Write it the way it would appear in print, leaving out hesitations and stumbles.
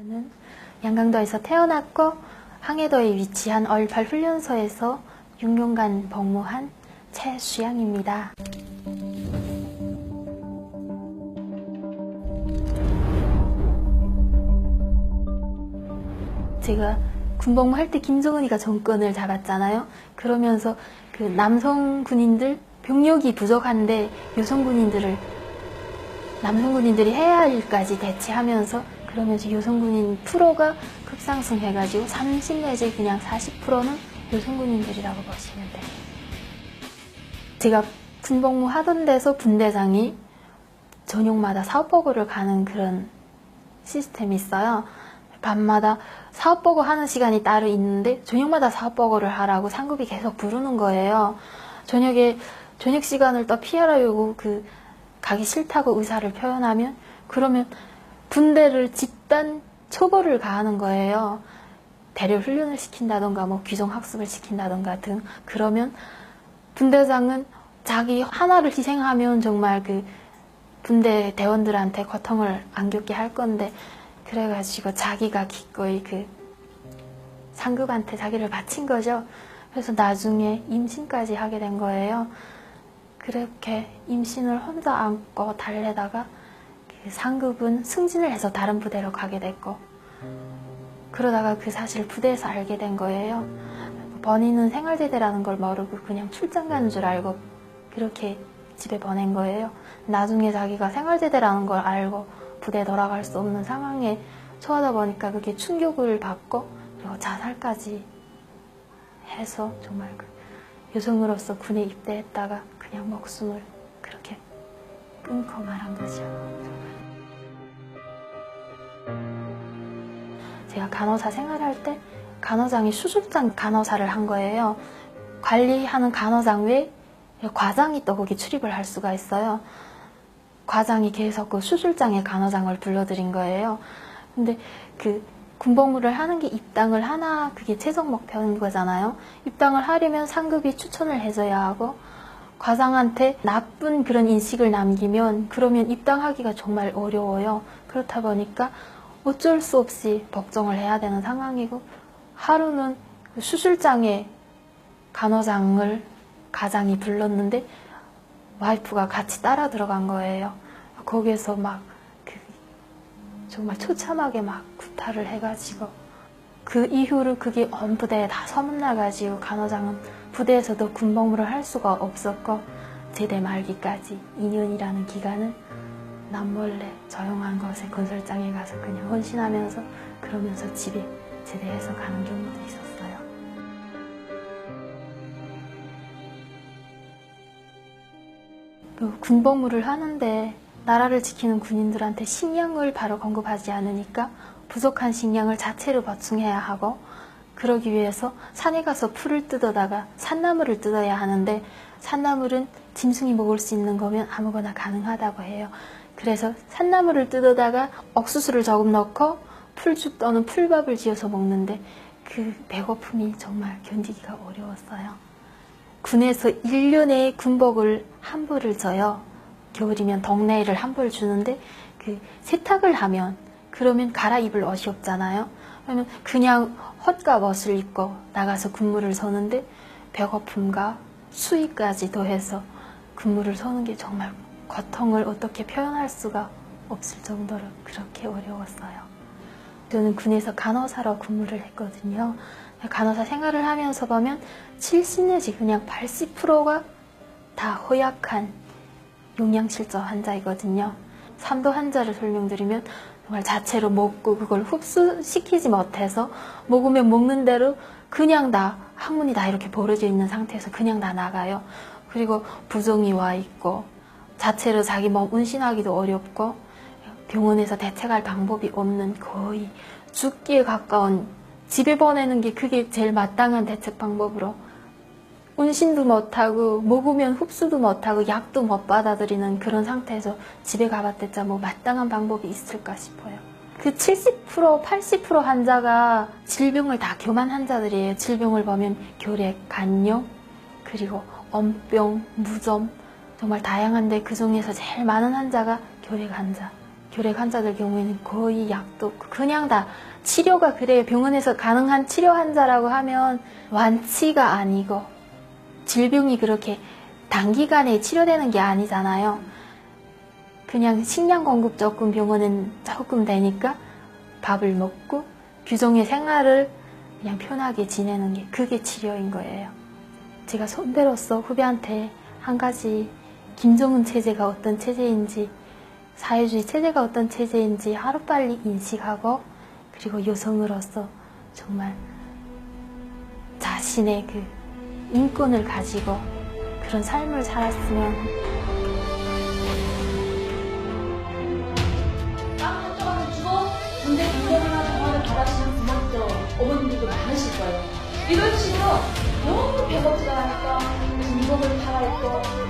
저는 양강도에서 태어났고 항해도에 위치한 얼팔 훈련소에서 6년간 복무한 최수양입니다. 제가 군복무할 때 김정은이가 정권을 잡았잖아요. 그러면서 그 남성 군인들 병력이 부족한데 남성 군인들이 해야 할 일까지 대체하면서 그러면서 여성 군인 프로가 급상승해가지고 30 내지 그냥 40%는 여성 군인들이라고 보시면 돼요. 제가 군복무 하던 데서 분대장이 저녁마다 사업보고를 가는 그런 시스템이 있어요. 밤마다 사업보고 하는 시간이 따로 있는데 저녁마다 사업보고를 하라고 상급이 계속 부르는 거예요. 저녁 시간을 또 피하려고 가기 싫다고 의사를 표현하면 그러면 분대를 집단 처벌을 가하는 거예요. 대려 훈련을 시킨다던가 뭐 귀종학습을 시킨다던가 등. 그러면 분대장은 자기 하나를 희생하면 정말 그 분대 대원들한테 고통을 안 겪게 할 건데 그래가지고 자기가 기꺼이 그 상급한테 자기를 바친 거죠. 그래서 나중에 임신까지 하게 된 거예요. 그렇게 임신을 혼자 안고 달래다가 그 상급은 승진을 해서 다른 부대로 가게 됐고 그러다가 그 사실을 부대에서 알게 된 거예요. 본인은 생활제대라는 걸 모르고 그냥 출장 가는 줄 알고 그렇게 집에 보낸 거예요. 나중에 자기가 생활제대라는 걸 알고 부대에 돌아갈 수 없는 상황에 처하다 보니까 그게 충격을 받고 그리고 자살까지 해서 정말 여성으로서 군에 입대했다가 그냥 목숨을 그렇게 끊고 말한 거죠. 제가 간호사 생활할 때 간호장이 수술장 간호사를 한 거예요. 관리하는 간호장 외에 과장이 또 거기 출입을 할 수가 있어요. 과장이 계속 그 수술장에 간호장을 불러들인 거예요. 근데 그 군복무를 하는 게 입당을 하나 그게 최종 목표인 거잖아요. 입당을 하려면 상급이 추천을 해줘야 하고 과장한테 나쁜 그런 인식을 남기면 그러면 입당하기가 정말 어려워요. 그렇다 보니까 어쩔 수 없이 복종을 해야 되는 상황이고 하루는 수술장에 간호장을 가장이 불렀는데 와이프가 같이 따라 들어간 거예요. 거기에서 막 정말 처참하게 막 구타를 해가지고 그 이후로 그게 온 부대에 다 소문나가지고 간호장은 부대에서도 군복무를 할 수가 없었고 제대 말기까지 2년이라는 기간을 남몰래 조용한 곳에 건설장에 가서 그냥 헌신하면서 그러면서 집에 제대해서 가는 경우도 있었어요. 군복무를 하는데 나라를 지키는 군인들한테 식량을 바로 공급하지 않으니까 부족한 식량을 자체로 보충해야 하고 그러기 위해서 산에 가서 풀을 뜯어다가 산나물을 뜯어야 하는데 산나물은 짐승이 먹을 수 있는 거면 아무거나 가능하다고 해요. 그래서 산나물을 뜯어다가 옥수수를 조금 넣고 풀죽 또는 풀밥을 지어서 먹는데 그 배고픔이 정말 견디기가 어려웠어요. 군에서 1년에 군복을 한 벌을 줘요. 겨울이면 동네를 한 벌 주는데 그 세탁을 하면 그러면 갈아입을 옷이 없잖아요. 그러면 그냥 헛갑옷을 입고 나가서 군무를 서는데 배고픔과 수위까지 더해서 군무를 서는 게 정말 고통을 어떻게 표현할 수가 없을 정도로 그렇게 어려웠어요. 저는 군에서 간호사로 근무를 했거든요. 간호사 생활을 하면서 보면 70 내지 그냥 80%가 다 허약한 영양실조 환자이거든요. 3도 환자를 설명드리면 정말 자체로 먹고 그걸 흡수시키지 못해서 먹으면 먹는 대로 그냥 다 항문이 다 이렇게 벌어져 있는 상태에서 그냥 다 나가요. 그리고 부종이 와 있고 자체로 자기 몸 운신하기도 어렵고 병원에서 대책할 방법이 없는 거의 죽기에 가까운 집에 보내는 게 그게 제일 마땅한 대책 방법으로 운신도 못하고 먹으면 흡수도 못하고 약도 못 받아들이는 그런 상태에서 집에 가봤댔자 뭐 마땅한 방법이 있을까 싶어요. 그 70%, 80% 환자가 질병을 다 교만 환자들이에요. 질병을 보면 결핵, 간염, 그리고 엄병, 무좀 정말 다양한데 그 중에서 제일 많은 환자가 결핵 환자, 결핵 환자들 경우에는 거의 약도 없고 그냥 다 치료가 그래요. 병원에서 가능한 치료 환자라고 하면 완치가 아니고 질병이 그렇게 단기간에 치료되는 게 아니잖아요. 그냥 식량 공급 조금 병원은 조금 되니까 밥을 먹고 규정의 생활을 그냥 편하게 지내는 게 그게 치료인 거예요. 제가 선배로서 후배한테 한 가지 김정은 체제가 어떤 체제인지 사회주의 체제가 어떤 체제인지 하루빨리 인식하고 그리고 여성으로서 정말 자신의 그 인권을 가지고 그런 삶을 살았으면. 빵 걱정하면 주고 군대 공격이나 정화를 바라시는 부모님들 어머님들도 많으실 거예요. 이런 식으로 너무 배고프다 하니까 군복을 팔아입고